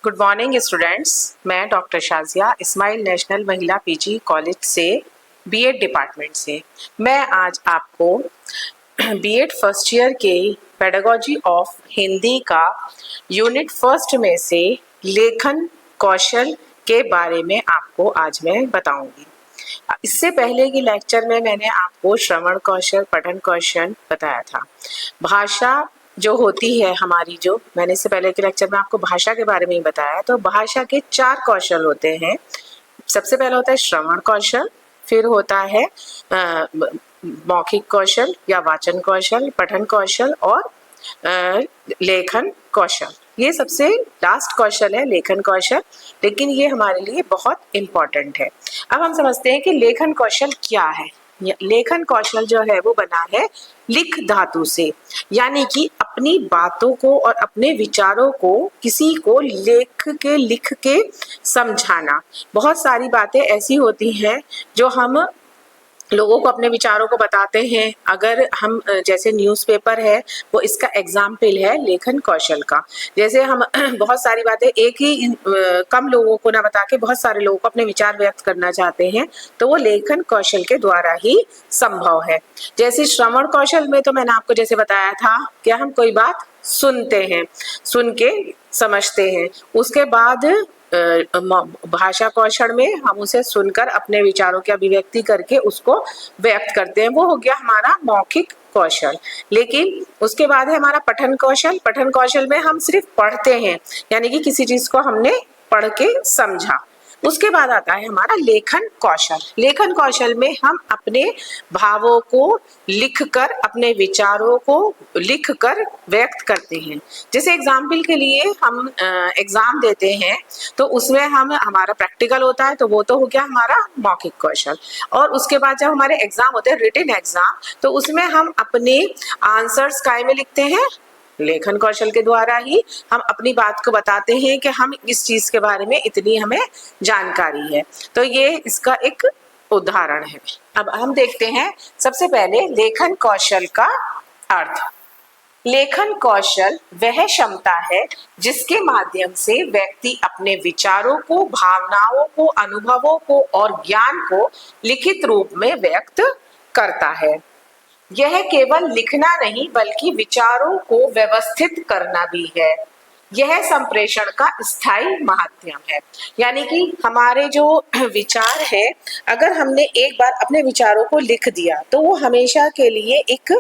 Good morning students. मैं doctor Shazia Ismail national महिला PG college से बीएड डिपार्टमेंट से मैं आज आपको बीएड फर्स्ट ईयर के पेडागोजी ऑफ हिंदी का यूनिट फर्स्ट में से लेखन कौशल के बारे में आपको आज मैं बताऊंगी। इससे पहले की लेक्चर में मैंने आपको श्रवण कौशल, पठन कौशल बताया था। भाषा जो होती है हमारी, जो मैंने इससे पहले के लेक्चर में आपको भाषा के बारे में ही बताया, तो भाषा के 4 कौशल होते हैं। सबसे पहला होता है श्रवण कौशल, फिर होता है मौखिक कौशल या वाचन कौशल, पठन कौशल और लेखन कौशल। ये सबसे लास्ट कौशल है लेखन कौशल, लेकिन ये हमारे लिए बहुत इम्पोर्टेंट है। अब हम समझते हैं कि लेखन कौशल क्या है। लेखन कौशल जो है वो बना है लिख धातु से, यानी कि अपनी बातों को और अपने विचारों को किसी को लिख के समझाना। बहुत सारी बातें ऐसी होती हैं जो हम लोगों को अपने विचारों को बताते हैं। अगर हम जैसे न्यूज़पेपर है वो इसका एग्जाम्पल है लेखन कौशल का। जैसे हम बहुत सारी बातें एक ही कम लोगों को ना बता के बहुत सारे लोगों को अपने विचार व्यक्त करना चाहते हैं, तो वो लेखन कौशल के द्वारा ही संभव है। जैसे श्रवण कौशल में तो मैंने आपको जैसे बताया था कि हम कोई बात सुनते हैं, सुन के समझते हैं, उसके बाद भाषा कौशल में हम उसे सुनकर अपने विचारों की अभिव्यक्ति करके उसको व्यक्त करते हैं। वो हो गया हमारा मौखिक कौशल। लेकिन उसके बाद है हमारा पठन कौशल। पठन कौशल में हम सिर्फ पढ़ते हैं, यानी कि किसी चीज को हमने पढ़ के समझा। उसके बाद आता है हमारा लेखन कौशल। लेखन कौशल में हम अपने भावों को लिखकर, अपने विचारों को लिखकर व्यक्त करते हैं। जैसे एग्जाम्पल के लिए हम एग्जाम देते हैं तो उसमें हमारा प्रैक्टिकल होता है, तो वो तो हो गया हमारा मौखिक कौशल। और उसके बाद जब हमारे एग्जाम होते हैं रिटन एग्जाम, तो उसमें हम अपने आंसर्स काय में लिखते हैं, लेखन कौशल के द्वारा ही हम अपनी बात को बताते हैं कि हम इस चीज के बारे में इतनी हमें जानकारी है। तो ये इसका एक उदाहरण है। अब हम देखते हैं सबसे पहले लेखन कौशल का अर्थ। लेखन कौशल वह क्षमता है जिसके माध्यम से व्यक्ति अपने विचारों को, भावनाओं को, अनुभवों को और ज्ञान को लिखित रूप में व्यक्त करता है। यह केवल लिखना नहीं बल्कि विचारों को व्यवस्थित करना भी है। यह संप्रेषण का स्थायी माध्यम है, यानी कि हमारे जो विचार है, अगर हमने एक बार अपने विचारों को लिख दिया तो वो हमेशा के लिए एक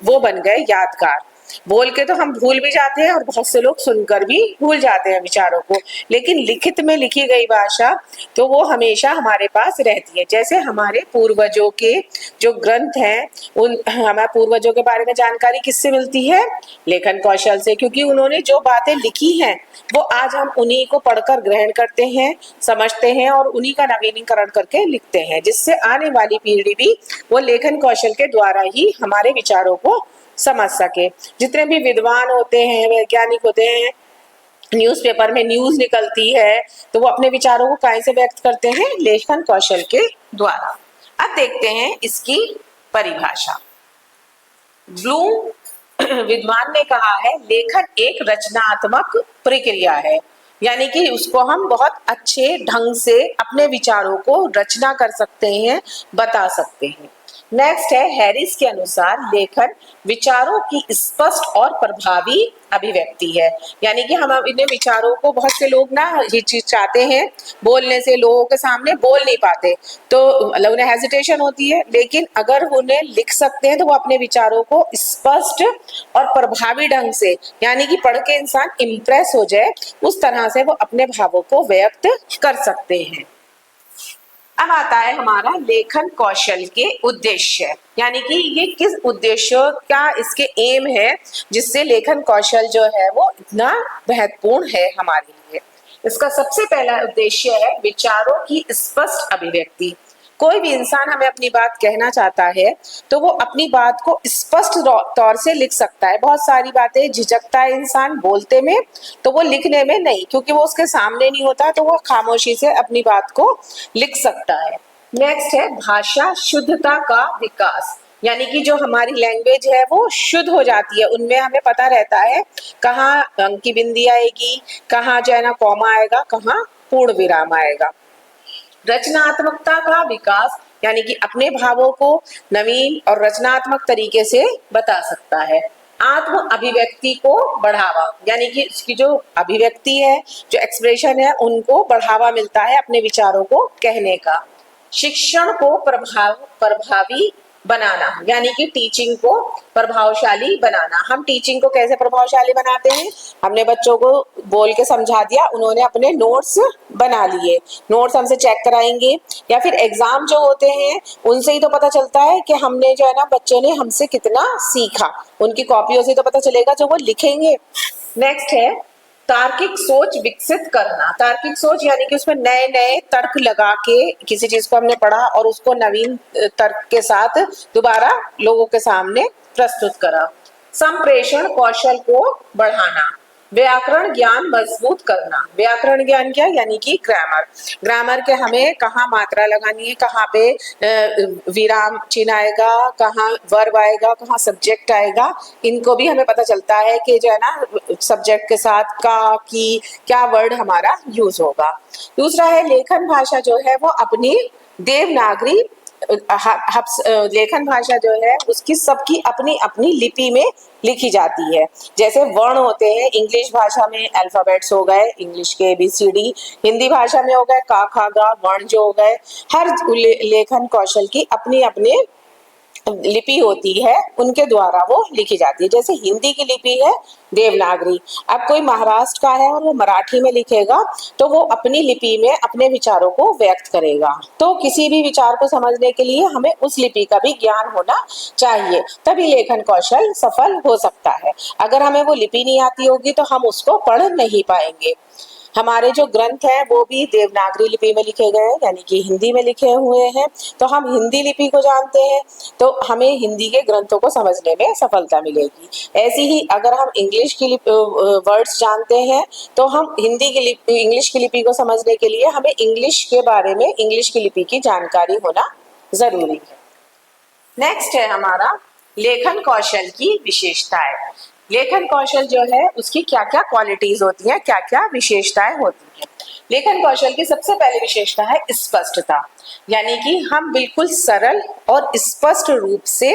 वो बन गए यादगार। बोल के तो हम भूल भी जाते हैं और बहुत से लोग सुनकर भी भूल जाते हैं विचारों को, लेकिन लिखित में लिखी गई भाषा तो वो हमेशा हमारे पास रहती है। जैसे हमारे पूर्वजों के जो ग्रंथ हैं, उन हमारे पूर्वजों के बारे में जानकारी किससे मिलती है? लेखन कौशल से, क्योंकि उन्होंने जो बातें लिखी हैं वो आज हम उन्हीं को पढ़कर ग्रहण करते हैं, समझते हैं और उन्हीं का नवीनीकरण करके लिखते हैं, जिससे आने वाली पीढ़ी भी वो लेखन कौशल के द्वारा ही हमारे विचारों को समझ सके। जितने भी विद्वान होते हैं, वैज्ञानिक होते हैं, न्यूज़पेपर में न्यूज निकलती है तो वो अपने विचारों को कैसे व्यक्त करते हैं? लेखन कौशल के द्वारा। अब देखते हैं इसकी परिभाषा। ब्लूम विद्वान ने कहा है लेखन एक रचनात्मक प्रक्रिया है, यानी कि उसको हम बहुत अच्छे ढंग से अपने विचारों को रचना कर सकते हैं, बता सकते हैं। नेक्स्ट है हैरिस के अनुसार लेखन विचारों की स्पष्ट और प्रभावी अभिव्यक्ति है, यानी कि हम अपने विचारों को, बहुत से लोग ना हिचकिचाते हैं बोलने से, लोगों के सामने बोल नहीं पाते तो उन्हें हेजिटेशन होती है, लेकिन अगर उन्हें लिख सकते हैं तो वो अपने विचारों को स्पष्ट और प्रभावी ढंग से, यानी कि पढ़ के इंसान इम्प्रेस हो जाए, उस तरह से वो अपने भावों को व्यक्त कर सकते हैं। अब आता है हमारा लेखन कौशल के उद्देश्य, यानी कि ये किस उद्देश्य का इसके एम है जिससे लेखन कौशल जो है वो इतना महत्वपूर्ण है हमारे लिए। इसका सबसे पहला उद्देश्य है विचारों की स्पष्ट अभिव्यक्ति। कोई भी इंसान हमें अपनी बात कहना चाहता है तो वो अपनी बात को स्पष्ट तौर से लिख सकता है। बहुत सारी बातें झिझकता है इंसान बोलते में, तो वो लिखने में नहीं, क्योंकि वो उसके सामने नहीं होता, तो वो खामोशी से अपनी बात को लिख सकता है। नेक्स्ट है भाषा शुद्धता का विकास। यानी कि जो हमारी लैंग्वेज है वो शुद्ध हो जाती है, उनमें हमें पता रहता है कहाँ अंक की बिंदी आएगी, कहाँ जो है ना कॉमा आएगा, कहाँ पूर्ण विराम आएगा। रचनात्मकता का विकास यानी कि अपने भावों को नवीन और रचनात्मक तरीके से बता सकता है। आत्म अभिव्यक्ति को बढ़ावा यानी कि इसकी जो अभिव्यक्ति है, जो एक्सप्रेशन है, उनको बढ़ावा मिलता है अपने विचारों को कहने का। शिक्षण को प्रभावी बनाना यानी कि टीचिंग को प्रभावशाली बनाना। हम टीचिंग को कैसे प्रभावशाली बनाते हैं? हमने बच्चों को बोल के समझा दिया, उन्होंने अपने नोट्स बना लिए, नोट्स हमसे चेक कराएंगे, या फिर एग्जाम जो होते हैं उनसे ही तो पता चलता है कि हमने जो है ना बच्चों ने हमसे कितना सीखा, उनकी कॉपियों से तो पता चलेगा जो वो लिखेंगे। नेक्स्ट है तार्किक सोच विकसित करना। तार्किक सोच यानी कि उसमें नए नए तर्क लगा के किसी चीज को हमने पढ़ा और उसको नवीन तर्क के साथ दोबारा लोगों के सामने प्रस्तुत करा। संप्रेषण कौशल को बढ़ाना। व्याकरण ज्ञान मजबूत करना। व्याकरण ज्ञान क्या? यानी कि ग्रामर। ग्रामर के हमें कहाँ मात्रा लगानी है, कहाँ पे विराम चिन्ह आएगा, कहाँ वर्ब आएगा, कहाँ सब्जेक्ट आएगा, इनको भी हमें पता चलता है कि जो है ना सब्जेक्ट के साथ का की क्या वर्ड हमारा यूज होगा। दूसरा है लेखन भाषा जो है वो अपनी देवनागरी लेखन भाषा जो है उसकी सबकी अपनी अपनी लिपि में लिखी जाती है। जैसे वर्ण होते हैं, इंग्लिश भाषा में अल्फाबेट्स हो गए, इंग्लिश के ABCD, हिंदी भाषा में हो गए का खा गा, वर्ण जो हो गए। हर लेखन कौशल की अपनी अपनी लिपि होती है, उनके द्वारा वो लिखी जाती है। जैसे हिंदी की लिपि है देवनागरी। अब कोई महाराष्ट्र का है और वो मराठी में लिखेगा तो वो अपनी लिपि में अपने विचारों को व्यक्त करेगा। तो किसी भी विचार को समझने के लिए हमें उस लिपि का भी ज्ञान होना चाहिए, तभी लेखन कौशल सफल हो सकता है। अगर हमें वो लिपि नहीं आती होगी तो हम उसको पढ़ नहीं पाएंगे। हमारे जो ग्रंथ हैं वो भी देवनागरी लिपि में लिखे गए हैं, यानी कि हिंदी में लिखे हुए हैं। तो हम हिंदी लिपि को जानते हैं तो हमें हिंदी के ग्रंथों को समझने में सफलता मिलेगी। ऐसी ही अगर हम इंग्लिश की वर्ड्स जानते हैं तो हम हिंदी की लिपि, इंग्लिश की लिपि को समझने के लिए हमें इंग्लिश के बारे में, इंग्लिश की लिपि की जानकारी होना जरूरी है। नेक्स्ट है हमारा लेखन कौशल की विशेषताएं। लेखन कौशल जो है उसकी क्या क्या क्वालिटीज होती है, क्या क्या विशेषताएं होती है। लेखन कौशल की सबसे पहली विशेषता है स्पष्टता, यानी कि हम बिल्कुल सरल और स्पष्ट रूप से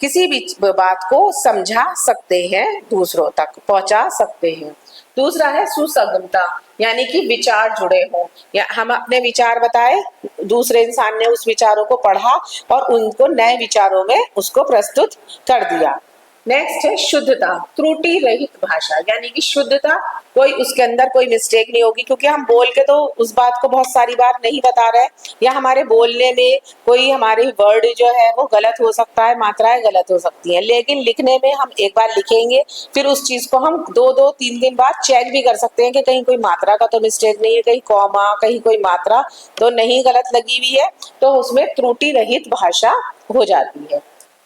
किसी भी बात को समझा सकते हैं, दूसरों तक पहुंचा सकते हैं। दूसरा है सुसंगतता, यानी कि विचार जुड़े हों, या हम अपने विचार बताए, दूसरे इंसान ने उस विचारों को पढ़ा और उनको नए विचारों में उसको प्रस्तुत कर दिया। नेक्स्ट है शुद्धता, त्रुटि रहित भाषा, यानी कि शुद्धता, कोई उसके अंदर कोई मिस्टेक नहीं होगी, क्योंकि हम बोल के तो उस बात को बहुत सारी बार नहीं बता रहे, या हमारे बोलने में कोई हमारे वर्ड जो है वो गलत हो सकता है, मात्राएं गलत हो सकती हैं, लेकिन लिखने में हम एक बार लिखेंगे फिर उस चीज को हम 2-3 दिन बाद चेक भी कर सकते हैं कि कहीं कोई मात्रा का तो मिस्टेक नहीं है, कहीं कॉमा, कहीं कोई मात्रा तो नहीं गलत लगी हुई है, तो उसमें त्रुटि रहित भाषा हो जाती है।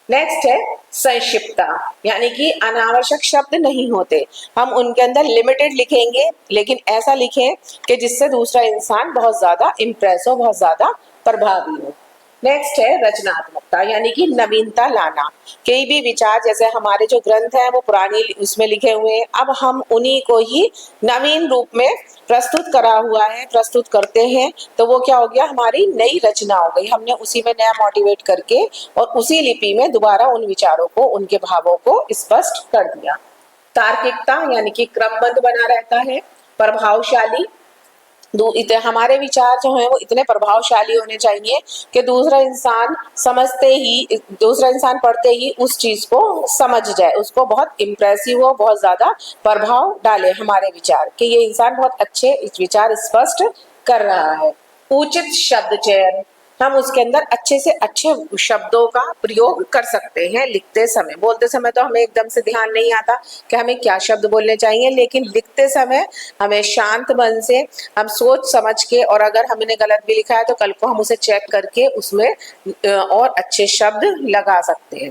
नेक्स्ट है संक्षिप्तता, यानी कि अनावश्यक शब्द नहीं होते, हम उनके अंदर लिमिटेड लिखेंगे, लेकिन ऐसा लिखें कि जिससे दूसरा इंसान बहुत ज्यादा इम्प्रेस हो, बहुत ज्यादा प्रभावी हो। नेक्स्ट है रचनात्मकता, यानी कि नवीनता लाना। कई भी विचार, जैसे हमारे जो ग्रंथ हैं वो पुरानी उसमें लिखे हुए हैं, अब हम उन्हीं को ही नवीन रूप में प्रस्तुत करा हुआ है, प्रस्तुत करते हैं, तो वो क्या हो गया, हमारी नई रचना हो गई। हमने उसी में नया मोटिवेट करके और उसी लिपि में दोबारा उन विचारों को, उनके भावों को स्पष्ट कर दिया। तार्किकता, यानी कि क्रमबद्ध बना रहता है। प्रभावशाली, हमारे विचार जो हैं वो इतने प्रभावशाली होने चाहिए कि दूसरा इंसान समझते ही, दूसरा इंसान पढ़ते ही उस चीज को समझ जाए, उसको बहुत इम्प्रेसिव हो, बहुत ज्यादा प्रभाव डाले हमारे विचार कि ये इंसान बहुत अच्छे विचार स्पष्ट कर रहा है। उचित शब्द चयन, हम उसके अंदर अच्छे से अच्छे शब्दों का प्रयोग कर सकते हैं लिखते समय। बोलते समय तो हमें एकदम से ध्यान नहीं आता कि हमें क्या शब्द बोलने चाहिए, लेकिन लिखते समय हमें शांत मन से हम सोच समझ के, और अगर हमने गलत भी लिखा है तो कल को हम उसे चेक करके उसमें और अच्छे शब्द लगा सकते हैं।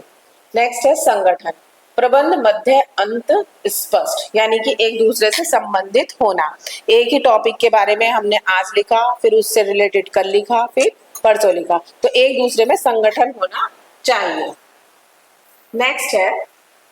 नेक्स्ट है संगठन, प्रबंध मध्य अंत स्पष्ट, यानी कि एक दूसरे से संबंधित होना। एक ही टॉपिक के बारे में हमने आज लिखा, फिर उससे रिलेटेड कल लिखा, फिर परसों लिखा, तो एक दूसरे में संगठन होना चाहिए। नेक्स्ट है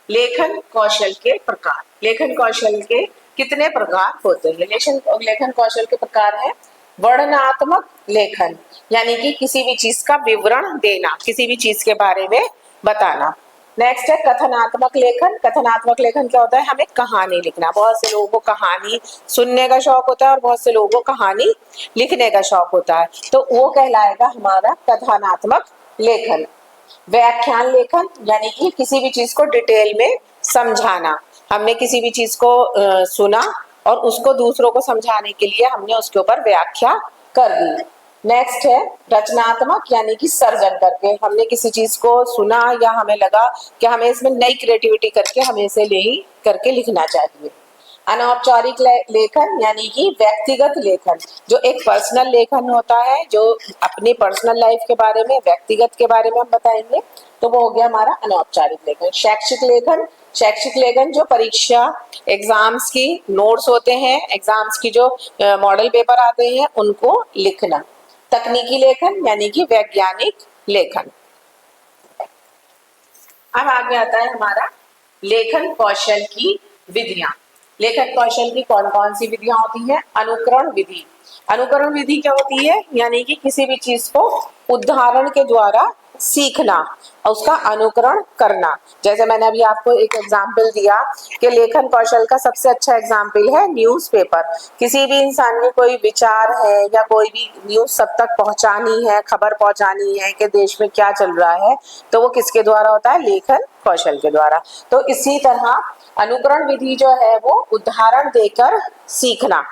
लेखन कौशल के प्रकार। लेखन कौशल के कितने प्रकार होते हैं? लेखन कौशल के प्रकार है वर्णनात्मक लेखन, यानी कि किसी भी चीज का विवरण देना, किसी भी चीज के बारे में बताना। नेक्स्ट है कथनात्मक लेखन। कथनात्मक लेखन क्या होता है? हमें कहानी लिखना। बहुत से लोगों को कहानी सुनने का शौक होता है और बहुत से लोगों को कहानी लिखने का शौक होता है, तो वो कहलाएगा हमारा कथनात्मक लेखन। व्याख्यान लेखन, यानी कि किसी भी चीज को डिटेल में समझाना। हमने किसी भी चीज को सुना और उसको दूसरों को समझाने के लिए हमने उसके ऊपर व्याख्या कर दी। नेक्स्ट है रचनात्मक, यानी कि सर्जन करके। हमने किसी चीज को सुना या हमें लगा कि हमें इसमें नई क्रिएटिविटी करके हमें इसे नई करके लिखना चाहिए। अनौपचारिक लेखन, यानी कि व्यक्तिगत लेखन, जो एक पर्सनल लेखन होता है, जो अपनी पर्सनल लाइफ के बारे में, व्यक्तिगत के बारे में हम बताएंगे, तो वो हो गया हमारा अनौपचारिक लेखन। शैक्षिक लेखन, शैक्षिक लेखन जो परीक्षा एग्जाम्स की नोट्स होते हैं, एग्जाम्स की जो मॉडल पेपर आते हैं उनको लिखना। तकनीकी लेखन, यानी कि वैज्ञानिक लेखन। अब आगे आता है हमारा लेखन कौशल की विधियां। लेखन कौशल की कौन कौन सी विधियां होती हैं? अनुकरण विधि। अनुकरण विधि क्या होती है? यानी कि किसी भी चीज को उदाहरण के द्वारा सीखना और उसका अनुकरण करना। जैसे मैंने अभी आपको एक एग्जाम्पल दिया कि लेखन कौशल का सबसे अच्छा एग्जाम्पल है न्यूज़पेपर। किसी भी इंसान के कोई विचार है या कोई भी न्यूज सब तक पहुंचानी है, खबर पहुंचानी है कि देश में क्या चल रहा है, तो वो किसके द्वारा होता है? लेखन कौशल के द्वारा। तो इसी तरह अनुकरण विधि जो है वो उदाहरण देकर सीखना,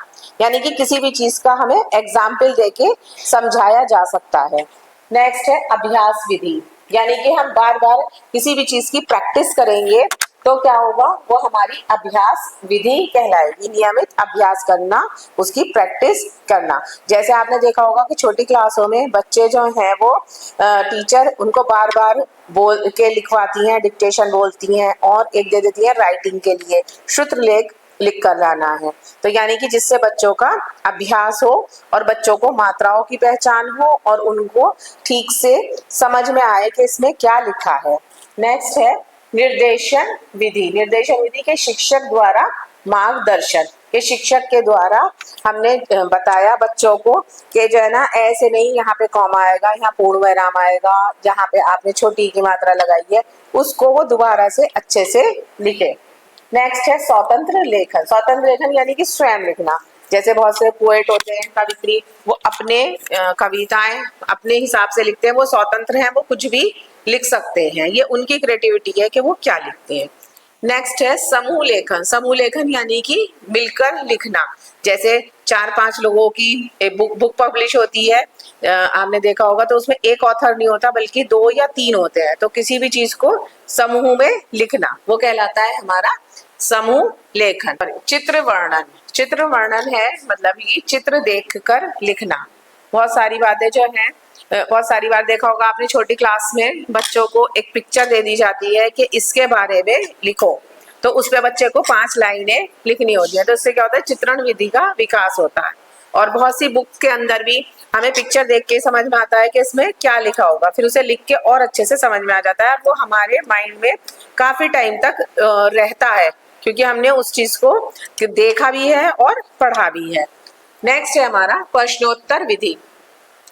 यानी कि किसी भी चीज का हमें एग्जाम्पल देके समझाया जा सकता है। नेक्स्ट है अभ्यास विधि, यानी कि हम बार बार किसी भी चीज की प्रैक्टिस करेंगे तो क्या होगा? वो हमारी अभ्यास विधि कहलाएगी। नियमित अभ्यास करना, उसकी प्रैक्टिस करना। जैसे आपने देखा होगा कि छोटी क्लासों में बच्चे जो हैं वो टीचर उनको बार बार बोल के लिखवाती हैं, डिक्टेशन बोलती हैं और एक दे देती है राइटिंग के लिए, श्रुतलेख लिख कर लाना है। तो यानी कि जिससे बच्चों का अभ्यास हो और बच्चों को मात्राओं की पहचान हो और उनको ठीक से समझ में आए कि इसमें क्या लिखा है। नेक्स्ट है निर्देशन विधि। निर्देशन विधि के शिक्षक द्वारा मार्गदर्शन, के शिक्षक के द्वारा हमने बताया बच्चों को कि जो है ना, ऐसे नहीं, यहाँ पे कॉमा आएगा, यहाँ पूर्ण विराम आएगा, जहाँ पे आपने छोटी की मात्रा लगाई है उसको वो दोबारा से अच्छे से लिखे। नेक्स्ट है स्वतंत्र लेखन। स्वतंत्र लेखन यानी कि स्वयं लिखना। जैसे बहुत से पोएट होते हैं, कवित्री, वो अपने कविताएं अपने हिसाब से लिखते हैं, वो स्वतंत्र हैं, वो कुछ भी लिख सकते हैं, ये उनकी क्रिएटिविटी है कि वो क्या लिखते हैं। नेक्स्ट है समूह लेखन। समूह लेखन यानी कि मिलकर लिखना। जैसे 4-5 लोगों की बुक पब्लिश होती है, आपने देखा होगा, तो उसमें एक ऑथर नहीं होता बल्कि 2 या 3 होते हैं। तो किसी भी चीज को समूह में लिखना वो कहलाता है हमारा समूह लेखन। चित्र वर्णन। चित्र वर्णन है मतलब ये चित्र देखकर लिखना। बहुत सारी बातें जो हैं, बहुत सारी बार देखा होगा आपने छोटी क्लास में बच्चों को एक पिक्चर दे दी जाती है कि इसके बारे में लिखो, तो उस पे बच्चे को 5 लाइनें लिखनी होती है। तो इससे क्या होता है? चित्रण विधि का विकास होता है। और बहुत सी बुक के अंदर भी हमें पिक्चर देख के समझ में आता है कि इसमें क्या लिखा होगा, फिर उसे लिख के और अच्छे से समझ में आ जाता है। वो हमारे माइंड में काफी टाइम तक रहता है क्योंकि हमने उस चीज को देखा भी है और पढ़ा भी है। नेक्स्ट है हमारा प्रश्नोत्तर विधि,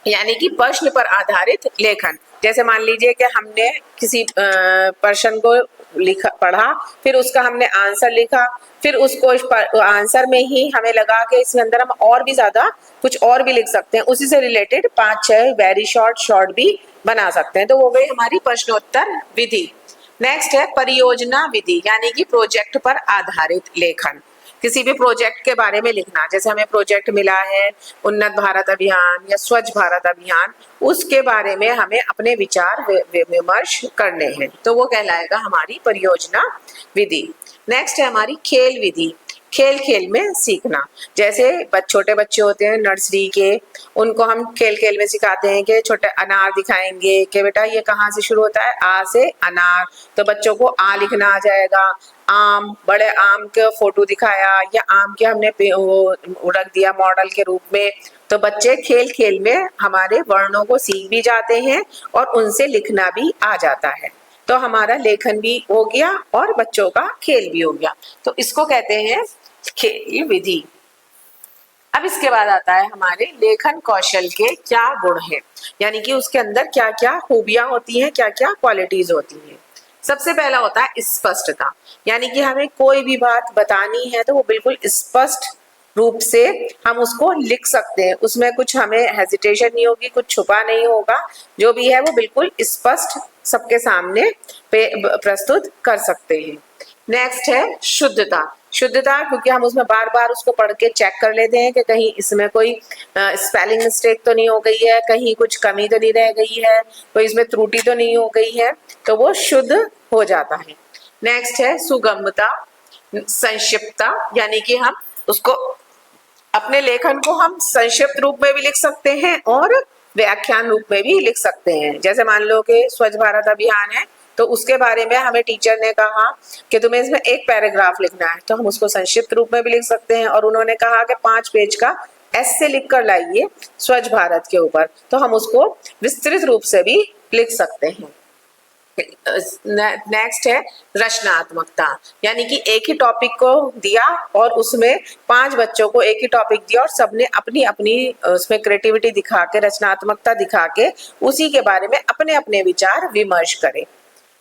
यानी कि प्रश्न पर आधारित लेखन। जैसे मान लीजिए कि हमने किसी प्रश्न को लिखा, पढ़ा, फिर उसका हमने आंसर लिखा, फिर उसको आंसर में ही हमें लगा कि इसके अंदर हम और भी ज्यादा कुछ और भी लिख सकते हैं, उसी से रिलेटेड 5-6 वेरी शॉर्ट भी बना सकते हैं। तो वो गई हमारी प्रश्नोत्तर विधि। नेक्स्ट है परियोजना विधि, यानी कि प्रोजेक्ट पर आधारित लेखन। किसी भी प्रोजेक्ट के बारे में लिखना। जैसे हमें प्रोजेक्ट मिला है उन्नत भारत अभियान या स्वच्छ भारत अभियान, उसके बारे में हमें अपने विचार विमर्श करने हैं, तो वो कहलाएगा हमारी परियोजना विधि। नेक्स्ट है हमारी खेल विधि। खेल खेल में सीखना। जैसे छोटे बच्चे होते हैं नर्सरी के, उनको हम खेल खेल में सिखाते हैं कि छोटे अनार दिखाएंगे कि बेटा ये कहाँ से शुरू होता है? आ से अनार। तो बच्चों को आ लिखना आ जाएगा। आम, बड़े आम का फोटो दिखाया या आम के हमने रख दिया मॉडल के रूप में, तो बच्चे खेल खेल में हमारे वर्णों को सीख भी जाते हैं और उनसे लिखना भी आ जाता है। तो हमारा लेखन भी हो गया और बच्चों का खेल भी हो गया। तो इसको कहते हैं खेल विधि। अब इसके बाद आता है हमारे लेखन कौशल के क्या गुण हैं, यानी कि उसके अंदर क्या क्या खूबियां होती हैं, क्या क्या क्वालिटीज होती हैं। सबसे पहला होता है स्पष्टता, यानी कि हमें कोई भी बात बतानी है तो वो बिल्कुल स्पष्ट रूप से हम उसको लिख सकते हैं, उसमें कुछ हमें हेजिटेशन नहीं होगी, कुछ छुपा नहीं होगा, जो भी है वो बिल्कुल स्पष्ट सबके सामने प्रस्तुत कर सकते हैं। नेक्स्ट है शुद्धता। शुद्धता क्योंकि हम उसमें बार बार उसको पढ़ के चेक कर लेते हैं कि कहीं इसमें कोई स्पेलिंग मिस्टेक तो नहीं हो गई है, कहीं कुछ कमी तो नहीं रह गई है, कोई इसमें त्रुटि तो नहीं हो गई है, तो वो शुद्ध हो जाता है। नेक्स्ट है सुगमता, संक्षिप्तता, यानी कि हम उसको अपने लेखन को हम संक्षिप्त रूप में भी लिख सकते हैं और व्याख्यान रूप में भी लिख सकते हैं। जैसे मान लो कि स्वच्छ भारत अभियान है तो उसके बारे में हमें टीचर ने कहा कि तुम्हें इसमें एक पैराग्राफ लिखना है, तो हम उसको संक्षिप्त रूप में भी लिख सकते हैं। और उन्होंने कहा कि 5 पेज का ऐसे लिख कर लाइए स्वच्छ भारत के ऊपर, तो हम उसको विस्तृत रूप से भी लिख सकते हैं। नेक्स्ट है रचनात्मकता, यानी कि एक ही टॉपिक को दिया और उसमें 5 बच्चों को एक ही टॉपिक दिया और सबने अपनी अपनी उसमें क्रिएटिविटी दिखा के, रचनात्मकता दिखा के उसी के बारे में अपने अपने विचार विमर्श करें।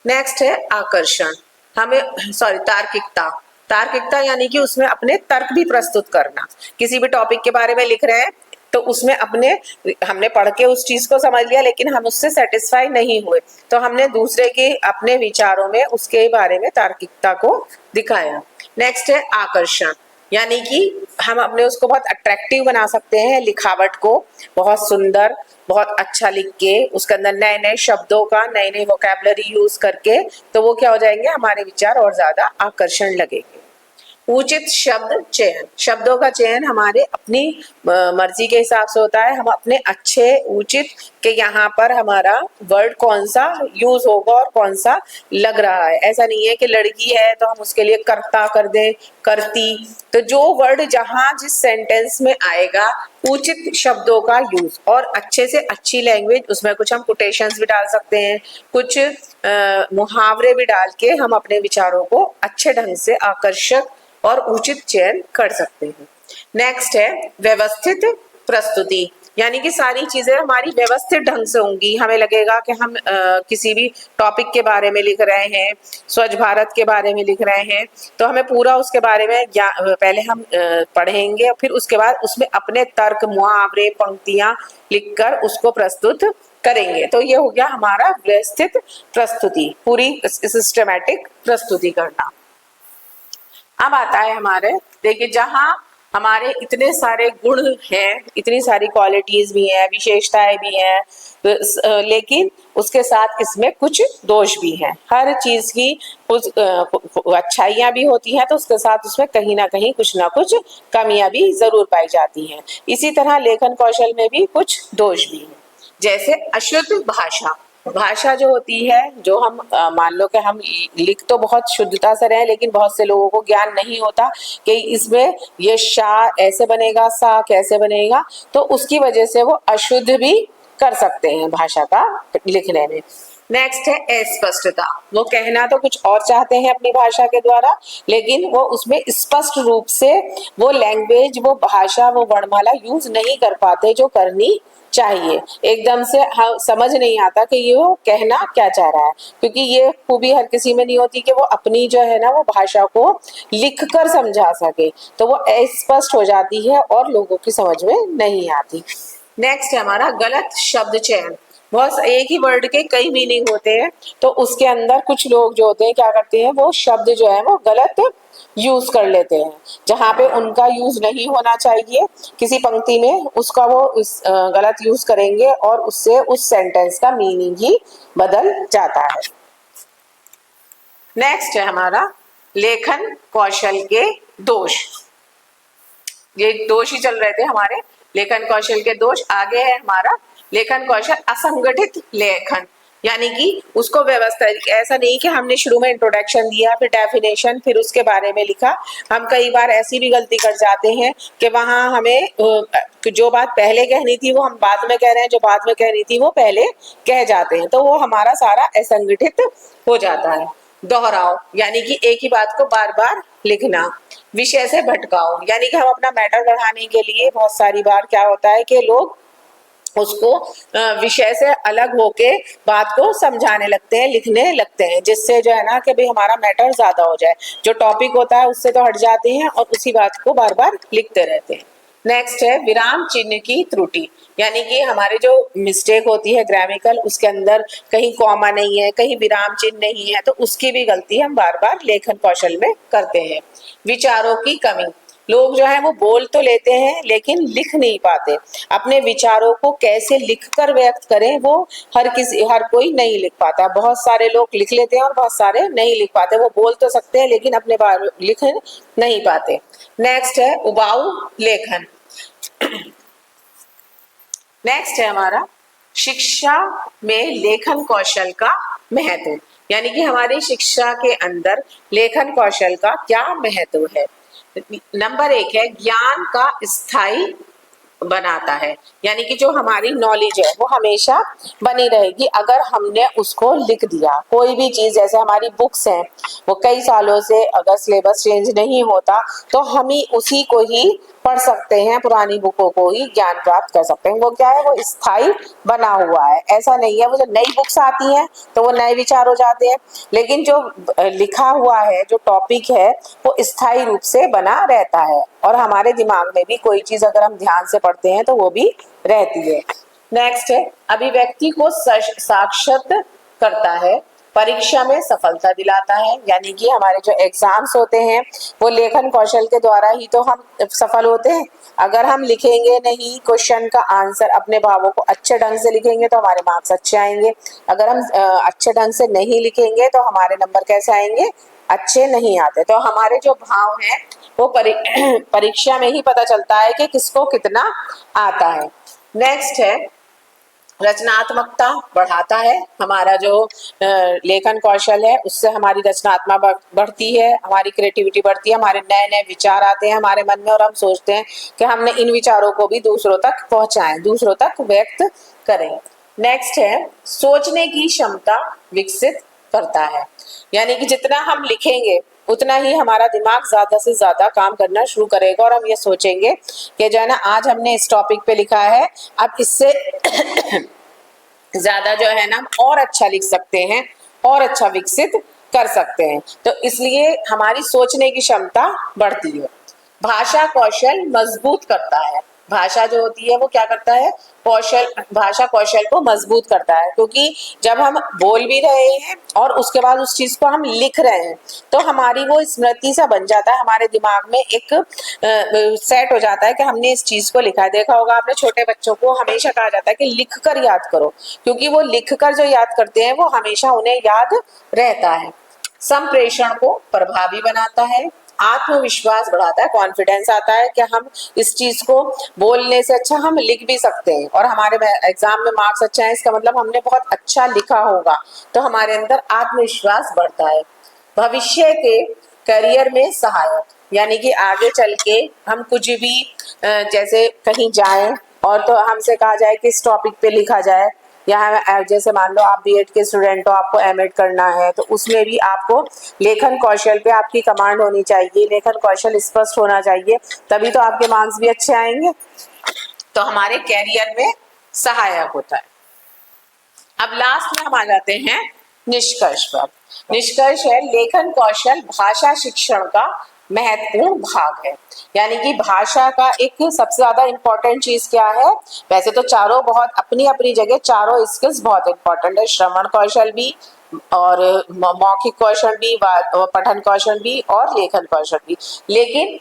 नेक्स्ट है आकर्षण, तार्किकता। तार्किकता यानी कि उसमें अपने तर्क भी प्रस्तुत करना। किसी भी टॉपिक के बारे में लिख रहे हैं तो उसमें हमने पढ़ के उस चीज को समझ लिया लेकिन हम उससे सेटिस्फाई नहीं हुए, तो हमने दूसरे के अपने विचारों में उसके बारे में तार्किकता को दिखाया। नेक्स्ट है आकर्षण, यानी कि हम अपने उसको बहुत अट्रैक्टिव बना सकते हैं, लिखावट को बहुत सुंदर, बहुत अच्छा लिख के उसके अंदर नए नए शब्दों का, नई नई वोकैबुलरी यूज करके, तो वो क्या हो जाएंगे, हमारे विचार और ज्यादा आकर्षण लगेंगे। उचित शब्द चयन, शब्दों का चयन हमारे अपनी मर्जी के हिसाब से होता है, हम अपने अच्छे उचित के यहाँ पर हमारा वर्ड कौन सा यूज होगा और कौन सा लग रहा है। ऐसा नहीं है कि लड़की है तो हम उसके लिए करता कर दें, करती, तो जो वर्ड जहाँ जिस सेंटेंस में आएगा उचित शब्दों का यूज और अच्छे से अच्छी लैंग्वेज, उसमें कुछ हम कोटेशंस भी डाल सकते हैं, कुछ मुहावरे भी डाल के हम अपने विचारों को अच्छे ढंग से आकर्षक और उचित चयन कर सकते हैं। नेक्स्ट है व्यवस्थित प्रस्तुति, यानी कि सारी चीजें हमारी व्यवस्थित ढंग से होंगी। हमें लगेगा कि हम किसी भी टॉपिक के बारे में लिख रहे हैं, स्वच्छ भारत के बारे में लिख रहे हैं, तो हमें पूरा उसके बारे में पहले हम पढ़ेंगे और फिर उसके बाद उसमें अपने तर्क, मुहावरे, पंक्तियां लिखकर उसको प्रस्तुत करेंगे। तो ये हो गया हमारा व्यवस्थित प्रस्तुति, पूरी सिस्टमैटिक प्रस्तुति करना। अब आता है हमारे, देखिए जहां हमारे इतने सारे गुण हैं, इतनी सारी क्वालिटीज भी हैं, विशेषताएं भी हैं, लेकिन उसके साथ इसमें कुछ दोष भी हैं। हर चीज की कुछ अच्छाइयां भी होती हैं तो उसके साथ उसमें कहीं ना कहीं कुछ ना कुछ कमियां भी जरूर पाई जाती हैं। इसी तरह लेखन कौशल में भी कुछ दोष भी हैं, जैसे अशुद्ध भाषा। भाषा जो होती है, जो हम मान लो कि हम लिख तो बहुत शुद्धता से रहे, लेकिन बहुत से लोगों को ज्ञान नहीं होता कि इसमें ये शा ऐसे बनेगा, सा कैसे बनेगा, तो उसकी वजह से वो अशुद्ध भी कर सकते हैं भाषा का लिखने में। नेक्स्ट है अस्पष्टता, वो कहना तो कुछ और चाहते हैं अपनी भाषा के द्वारा, लेकिन वो उसमें स्पष्ट रूप से वो लैंग्वेज, वो भाषा, वो वर्णमाला यूज नहीं कर पाते जो करनी चाहिए। एकदम से हाँ समझ नहीं आता कि ये वो कहना क्या चाह रहा है, क्योंकि ये खूबी हर किसी में नहीं होती कि वो अपनी जो है ना वो भाषा को लिख कर समझा सके, तो वो अस्पष्ट हो जाती है और लोगों की समझ में नहीं आती। नेक्स्ट है हमारा गलत शब्द चयन। बहुत एक ही वर्ड के कई मीनिंग होते हैं, तो उसके अंदर कुछ लोग जो होते हैं क्या करते हैं, वो शब्द जो है वो गलत यूज कर लेते हैं, जहाँ पे उनका यूज नहीं होना चाहिए किसी पंक्ति में, उसका वो गलत यूज करेंगे और उससे उस सेंटेंस का मीनिंग ही बदल जाता है। नेक्स्ट है हमारा लेखन कौशल के दोष। ये दोष ही चल रहे थे हमारे लेखन कौशल के दोष। आगे है हमारा लेखन कौशल असंगठित लेखन। यानी कि उसको व्यवस्थित, ऐसा नहीं कि हमने शुरू में इंट्रोडक्शन दिया फिर डेफिनेशन फिर उसके बारे में लिखा। हम कई बार ऐसी भी गलती कर जाते हैं कि वहां हमें जो बात पहले कहनी थी वो हम बाद में कह रहे हैं, जो बाद में कहनी थी वो पहले कह जाते हैं, तो वो हमारा सारा असंगठित हो जाता है। दोहराओ यानी कि एक ही बात को बार बार लिखना। विषय से भटकाओ यानी कि हम अपना मैटर बढ़ाने के लिए बहुत सारी बार क्या होता है कि लोग उसको विषय से अलग होके बात को समझाने लगते हैं, लिखने लगते हैं, जिससे जो है ना कि भाई हमारा मैटर ज्यादा हो जाए, जो टॉपिक होता है उससे तो हट जाते हैं और उसी बात को बार बार लिखते रहते हैं। नेक्स्ट है विराम चिन्ह की त्रुटि, यानी कि हमारे जो मिस्टेक होती है ग्रामेटिकल, उसके अंदर कहीं कॉमा नहीं है, कहीं विराम चिन्ह नहीं है, तो उसकी भी गलती हम बार बार लेखन कौशल में करते हैं। विचारों की कमी, लोग जो है वो बोल तो लेते हैं लेकिन लिख नहीं पाते। अपने विचारों को कैसे लिखकर व्यक्त करें वो हर कोई नहीं लिख पाता। बहुत सारे लोग लिख लेते हैं और बहुत सारे नहीं लिख पाते। वो बोल तो सकते हैं लेकिन अपने बारे लिख नहीं पाते। नेक्स्ट है उबाऊ लेखन। नेक्स्ट है हमारा शिक्षा में लेखन कौशल का महत्व, यानी कि हमारी शिक्षा के अंदर लेखन कौशल का क्या महत्व है। नंबर 1 है ज्ञान का स्थायी बनाता है, यानी कि जो हमारी नॉलेज है वो हमेशा बनी रहेगी अगर हमने उसको लिख दिया। कोई भी चीज जैसे हमारी बुक्स हैं वो कई सालों से अगर सिलेबस चेंज नहीं होता तो हम ही उसी को ही पढ़ सकते हैं, पुरानी बुकों को ही ज्ञान प्राप्त कर सकते हैं। वो क्या है, वो स्थायी बना हुआ है, ऐसा नहीं है वो जो नई बुक्स आती हैं तो वो नए विचार हो जाते हैं, लेकिन जो लिखा हुआ है जो टॉपिक है वो स्थायी रूप से बना रहता है और हमारे दिमाग में भी कोई चीज अगर हम ध्यान से पढ़ते हैं तो वो भी रहती है। नेक्स्ट है अभिव्यक्ति को साक्षात करता है, परीक्षा में सफलता दिलाता है, यानी कि हमारे जो एग्जाम्स होते हैं वो लेखन कौशल के द्वारा ही तो हम सफल होते हैं। अगर हम लिखेंगे नहीं क्वेश्चन का आंसर, अपने भावों को अच्छे ढंग से लिखेंगे तो हमारे मार्क्स अच्छे आएंगे। अगर हम अच्छे ढंग से नहीं लिखेंगे तो हमारे नंबर कैसे आएंगे, अच्छे नहीं आते। तो हमारे जो भाव हैं वो परीक्षा में ही पता चलता है कि किसको कितना आता है। नेक्स्ट है रचनात्मकता बढ़ाता है, हमारा जो लेखन कौशल है उससे हमारी रचनात्मकता बढ़ती है, हमारी क्रिएटिविटी बढ़ती है, हमारे नए नए विचार आते हैं हमारे मन में और हम सोचते हैं कि हमने इन विचारों को भी दूसरों तक पहुंचाएं, दूसरों तक व्यक्त करें। नेक्स्ट है सोचने की क्षमता विकसित करता है, यानी कि जितना हम लिखेंगे उतना ही हमारा दिमाग ज्यादा से ज्यादा काम करना शुरू करेगा और हम ये सोचेंगे कि जो है ना आज हमने इस टॉपिक पे लिखा है, अब इससे ज्यादा जो है ना और अच्छा लिख सकते हैं और अच्छा विकसित कर सकते हैं, तो इसलिए हमारी सोचने की क्षमता बढ़ती है। भाषा कौशल मजबूत करता है, भाषा जो होती है वो क्या करता है, भाषा कौशल को मजबूत करता है, क्योंकि जब हम बोल भी रहे हैं और उसके बाद उस चीज को हम लिख रहे हैं तो हमारी वो स्मृति सा बन जाता है, हमारे दिमाग में एक सेट हो जाता है कि हमने इस चीज को लिखा है। देखा होगा आपने छोटे बच्चों को हमेशा कहा जाता है कि लिख कर याद करो, क्योंकि वो लिख कर जो याद करते हैं वो हमेशा उन्हें याद रहता है। संप्रेषण को प्रभावी बनाता है, आत्मविश्वास बढ़ाता है, कॉन्फिडेंस आता है कि हम इस चीज को बोलने से अच्छा हम लिख भी सकते हैं और हमारे एग्जाम में मार्क्स अच्छा है, इसका मतलब हमने बहुत अच्छा लिखा होगा, तो हमारे अंदर आत्मविश्वास बढ़ता है। भविष्य के करियर में सहायक, यानी कि आगे चल के हम कुछ भी जैसे कहीं जाएं और तो हमसे कहा जाए कि इस टॉपिक पे लिखा जाए, या जैसे मान लो आप बीएड के स्टूडेंट हो, आपको एमएड करना है तो उसमें भी आपको लेखन कौशल पे आपकी कमांड होनी चाहिए, लेखन कौशल स्पष्ट होना चाहिए, तभी तो आपके मार्क्स भी अच्छे आएंगे, तो हमारे कैरियर में सहायक होता है। अब लास्ट में हम आ जाते हैं निष्कर्ष पर। निष्कर्ष है लेखन कौशल भाषा शिक्षण का महत्वपूर्ण भाग है, यानी कि भाषा का एक सबसे ज्यादा इंपॉर्टेंट चीज क्या है, वैसे तो चारों बहुत अपनी अपनी जगह चारों स्किल्स बहुत इंपॉर्टेंट है, श्रवण कौशल भी और मौखिक कौशल भी, पठन कौशल भी और लेखन कौशल भी, लेकिन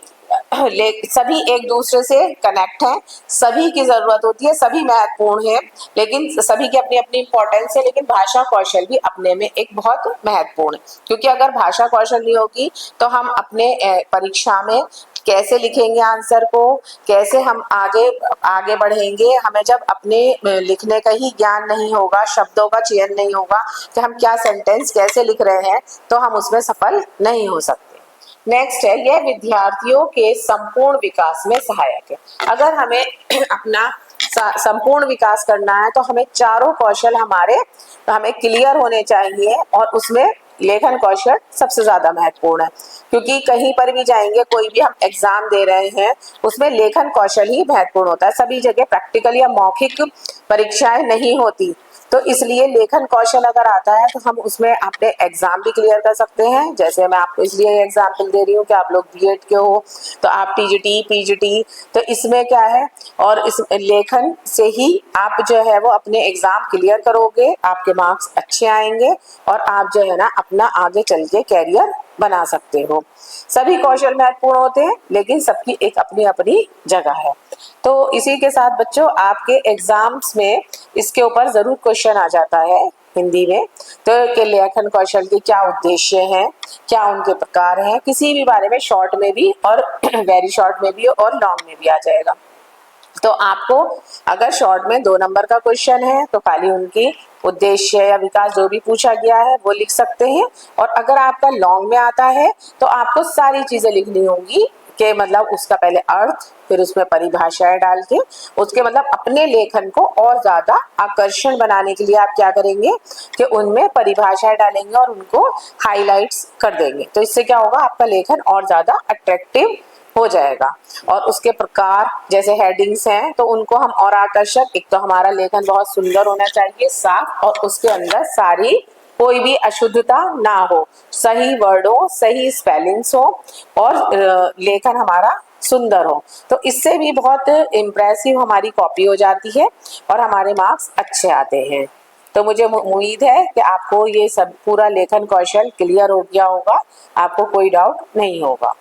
सभी एक दूसरे से कनेक्ट हैं, सभी की जरूरत होती है, सभी महत्वपूर्ण है, लेकिन सभी की अपनी अपनी इंपॉर्टेंस है, लेकिन भाषा कौशल भी अपने में एक बहुत महत्वपूर्ण है, क्योंकि अगर भाषा कौशल नहीं होगी तो हम अपने परीक्षा में कैसे लिखेंगे आंसर को, कैसे हम आगे आगे बढ़ेंगे। हमें जब अपने लिखने का ही ज्ञान नहीं होगा, शब्दों का चयन नहीं होगा कि हम क्या सेंटेंस कैसे लिख रहे हैं, तो हम उसमें सफल नहीं हो सकते। नेक्स्ट है, यह विद्यार्थियों के संपूर्ण विकास में सहायक है। अगर हमें अपना संपूर्ण विकास करना है तो हमें चारों कौशल हमें क्लियर होने चाहिए, और उसमें लेखन कौशल सबसे ज्यादा महत्वपूर्ण है, क्योंकि कहीं पर भी जाएंगे, कोई भी हम एग्जाम दे रहे हैं, उसमें लेखन कौशल ही महत्वपूर्ण होता है। सभी जगह प्रैक्टिकल या मौखिक परीक्षाएं नहीं होती, तो इसलिए लेखन कौशल अगर आता है तो हम उसमें अपने एग्जाम भी क्लियर कर सकते हैं। जैसे मैं आपको इसलिए एग्जाम्पल दे रही हूँ कि आप लोग बीएड के हो तो आप टीजीटी पीजीटी, तो इसमें क्या है, और इस लेखन से ही आप जो है वो अपने एग्जाम क्लियर करोगे, आपके मार्क्स अच्छे आएंगे, और आप जो है ना अपना आगे चल के कैरियर बना सकते हो। सभी कौशल महत्वपूर्ण होते हैं, लेकिन सबकी एक अपनी अपनी जगह है। तो इसी के साथ बच्चों, आपके एग्जाम्स में इसके ऊपर जरूर क्वेश्चन आ जाता है हिंदी में, तो कि लेखन कौशल के क्या उद्देश्य हैं, क्या उनके प्रकार हैं, किसी भी बारे में शॉर्ट में भी और वेरी शॉर्ट में भी और लॉन्ग में भी आ जाएगा। तो आपको अगर शॉर्ट में 2 नंबर का क्वेश्चन है तो खाली उनकी उद्देश्य या विकास जो भी पूछा गया है वो लिख सकते हैं, और अगर आपका लॉन्ग में आता है तो आपको सारी चीजें लिखनी होंगी, कि मतलब उसका पहले अर्थ, फिर उसमें परिभाषाएं डाल के, उसके मतलब अपने लेखन को और ज्यादा आकर्षण बनाने के लिए आप क्या करेंगे कि उनमें परिभाषाएं डालेंगे और उनको हाईलाइट्स कर देंगे। तो इससे क्या होगा, आपका लेखन और ज्यादा अट्रैक्टिव हो जाएगा। और उसके प्रकार जैसे हेडिंग्स हैं तो उनको हम और आकर्षक, एक तो हमारा लेखन बहुत सुंदर होना चाहिए, साफ, और उसके अंदर सारी कोई भी अशुद्धता ना हो, सही वर्ड हो, सही स्पेलिंग्स हो, और लेखन हमारा सुंदर हो। तो इससे भी बहुत इम्प्रेसिव हमारी कॉपी हो जाती है और हमारे मार्क्स अच्छे आते हैं। तो मुझे उम्मीद है कि आपको ये सब पूरा लेखन कौशल क्लियर हो गया होगा, आपको कोई डाउट नहीं होगा।